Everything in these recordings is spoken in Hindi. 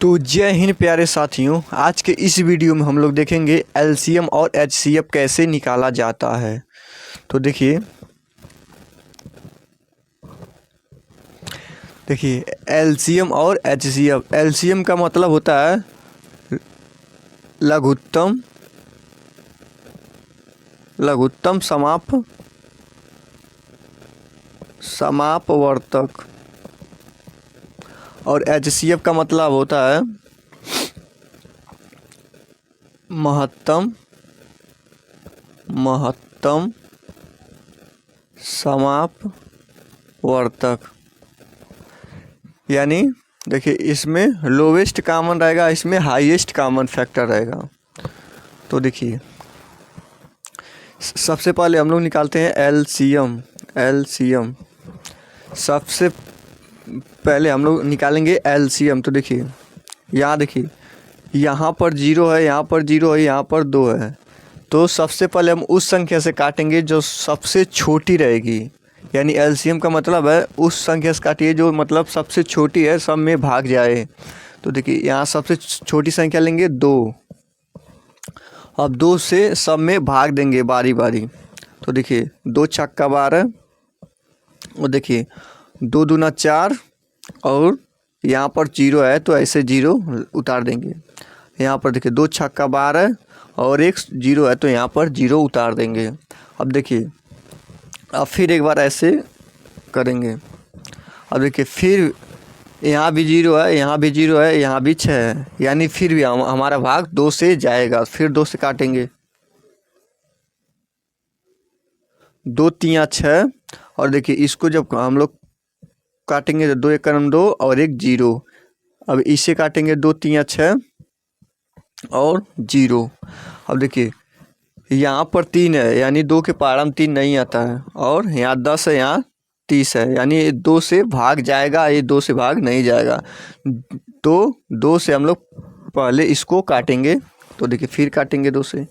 तो जय हिंद प्यारे साथियों, आज के इस वीडियो में हम लोग देखेंगे एलसीएम और एचसीएफ कैसे निकाला जाता है। तो देखिए एलसीएम और एचसीएफ। एलसीएम का मतलब होता है लघुत्तम समापवर्तक, और एचसीएफ का मतलब होता है महत्तम समापवर्तक। यानी देखिए, इसमें लोवेस्ट कॉमन रहेगा, इसमें हाईएस्ट कॉमन फैक्टर रहेगा। तो देखिए सबसे पहले हम लोग निकालते हैं एलसीएम। सबसे पहले हम लोग निकालेंगे एलसीएम। तो देखिए यहाँ पर 0 है, यहाँ पर 0 है, यहाँ पर 2 है। तो सबसे पहले हम उस संख्या से काटेंगे जो सबसे छोटी रहेगी। यानी एलसीएम का मतलब है उस संख्या से काटिए जो मतलब सबसे छोटी है, सब में भाग जाए। तो देखिए यहाँ सबसे छोटी संख्या लेंगे 2। अब 2 से सब में भाग देंगे बारी बारी। तो देखिए 2 छक्का 12, और देखिए 2 दूना 4, और यहाँ पर 0 है तो ऐसे 0 उतार देंगे। यहाँ पर देखिए 2 छक्का 12 और एक 0 है तो यहाँ पर 0 उतार देंगे। अब देखिए अब फिर एक बार ऐसे करेंगे। अब देखिए फिर यहाँ भी 0 है, यहाँ भी 0 है, यहाँ भी 6 है, यानी फिर भी हमारा भाग 2 से जाएगा। फिर 2 से काटेंगे, 2 3 6, और देखिए इसको जब हम लोग काटेंगे तो 2 1 2 और एक 0। अब इसे काटेंगे 2 3 6 और 0। अब देखिए यहाँ पर 3 है, यानी 2 के पारा में 3 नहीं आता है, और यहाँ 10 है, यहाँ 30 है, यानी ये 2 से भाग जाएगा, ये 2 से भाग नहीं जाएगा। तो 2 से हम लोग पहले इसको काटेंगे। तो देखिए फिर काटेंगे 2 से,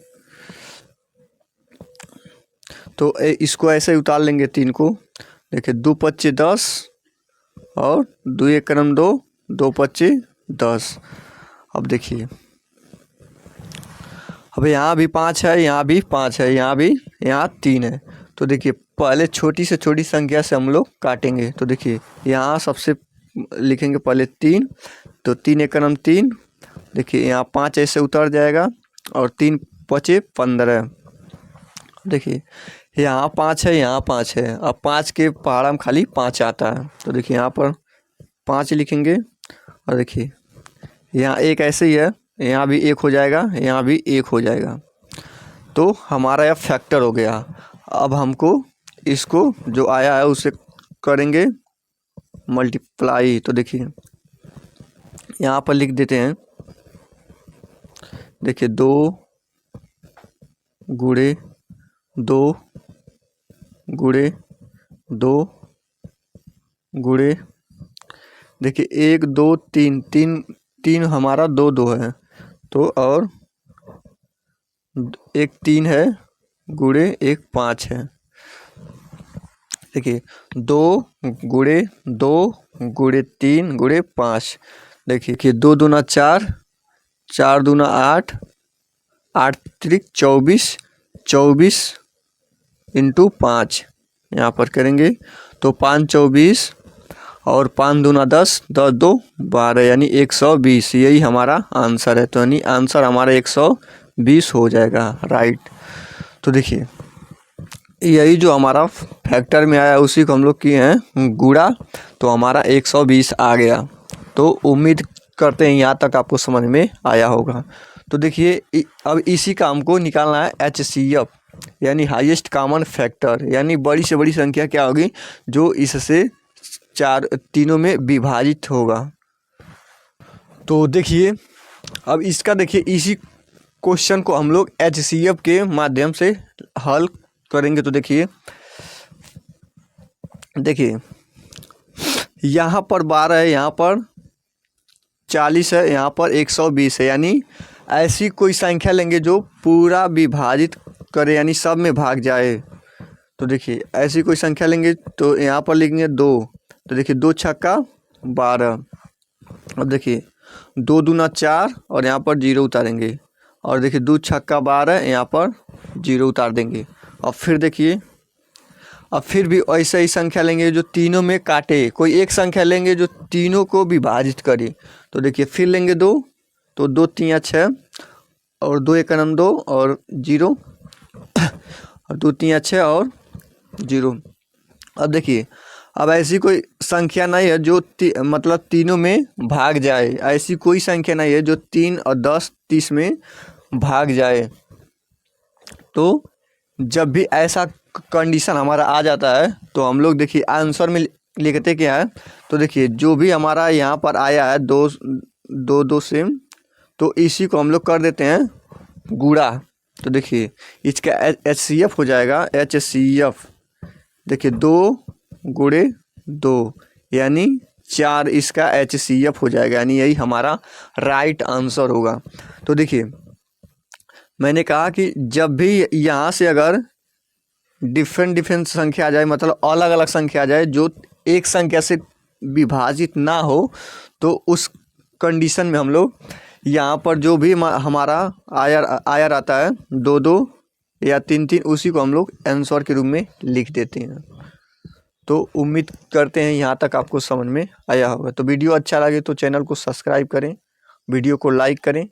तो इसको ऐसे ही उतार लेंगे 3 को। देखिए 2 25 10, और 2 1 2, 2 25 10। अब देखिए अब यहाँ भी 5 है, यहाँ भी 5 है, यहाँ 3 है। तो देखिए पहले छोटी से छोटी संख्या से हम लोग काटेंगे। तो देखिए यहाँ सबसे लिखेंगे पहले 3, तो 3 1 3। देखिए यहाँ 5 ऐसे उतर जाएगा, और 3 5 15। देखिए यहाँ 5 है, यहाँ 5 है। अब 5 के पहाड़ा में खाली 5 आता है, तो देखिए यहाँ पर 5 लिखेंगे। और देखिए यहाँ 1 ऐसे ही है, यहाँ भी 1 हो जाएगा, यहाँ भी 1 हो जाएगा। तो हमारा यह फैक्टर हो गया। अब हमको इसको जो आया है उसे करेंगे मल्टीप्लाई। तो देखिए यहाँ पर लिख देते हैं, देखिए 2 गुणे 2 गुणे 2 गुणे, देखिए 1 2 3 3 3 हमारा 2 2 है, तो और एक 3 है गुणे एक 5 है। देखिए 2 गुणे 2 गुणे 3 गुणे 5। देखिए 2 दूना 4, 4 दूना 8, 8 त्रिक 24, 24 इंटू 5 यहाँ पर करेंगे। तो 5 24, और 5 दूना 10, 10 2 12, यानी 120। यही हमारा आंसर है। तो यानी आंसर हमारा 120 हो जाएगा, राइट। तो देखिए यही जो हमारा फैक्टर में आया उसी को हम लोग किए हैं गुणा, तो हमारा 120 आ गया। तो उम्मीद करते हैं यहाँ तक आपको समझ में आया होगा। तो देखिए अब इसी काम को निकालना है एचसीएफ, यानी हाईएस्ट कॉमन फैक्टर। यानी बड़ी से बड़ी संख्या क्या होगी जो इससे तीनों में विभाजित होगा। तो देखिए अब इसका देखिए इसी क्वेश्चन को हम लोग एचसीएफ के माध्यम से हल करेंगे। तो देखिए यहाँ पर 12 है, यहाँ पर 40 है, यहाँ पर 120 है। यानी ऐसी कोई संख्या लेंगे जो पूरा विभाजित करे, यानी सब में भाग जाए। तो देखिए ऐसी कोई संख्या लेंगे, तो यहाँ पर लिखेंगे 2। तो देखिए 2 छक्का 12, अब देखिए 2 दूना 4 और यहाँ पर 0 उतारेंगे, और देखिए 2 छक्का 12, यहाँ पर 0 उतार देंगे। और फिर देखिए अब फिर भी ऐसा ही संख्या लेंगे जो तीनों में काटे, कोई एक संख्या लेंगे जो तीनों को विभाजित करे। तो देखिए फिर लेंगे 2, तो 2 3 6 और 2 1 2 और 0 और 2 3 6 और 0। अब देखिए अब ऐसी कोई संख्या नहीं है जो मतलब तीनों में भाग जाए, ऐसी कोई संख्या नहीं है जो 3 और 10 30 में भाग जाए। तो जब भी ऐसा कंडीशन हमारा आ जाता है तो हम लोग देखिए आंसर में लिखते क्या है। तो देखिए जो भी हमारा यहाँ पर आया है 2 2 2 से, तो इसी को हम लोग कर देते हैं गुणा। तो देखिए इसका HCF हो जाएगा HCF। देखिए 2 गुणे 2 यानी 4 इसका HCF हो जाएगा, यानी यही हमारा राइट आंसर होगा। तो देखिए मैंने कहा कि जब भी यहाँ से अगर डिफरेंट संख्या आ जाए, मतलब अलग अलग संख्या आ जाए जो एक संख्या से विभाजित ना हो, तो उस कंडीशन में हम लोग यहाँ पर जो भी हमारा आयर आता है 2 2 या 3 3, उसी को हम लोग आंसर के रूप में लिख देते हैं। तो उम्मीद करते हैं यहाँ तक आपको समझ में आया होगा। तो वीडियो अच्छा लगे तो चैनल को सब्सक्राइब करें, वीडियो को लाइक करें।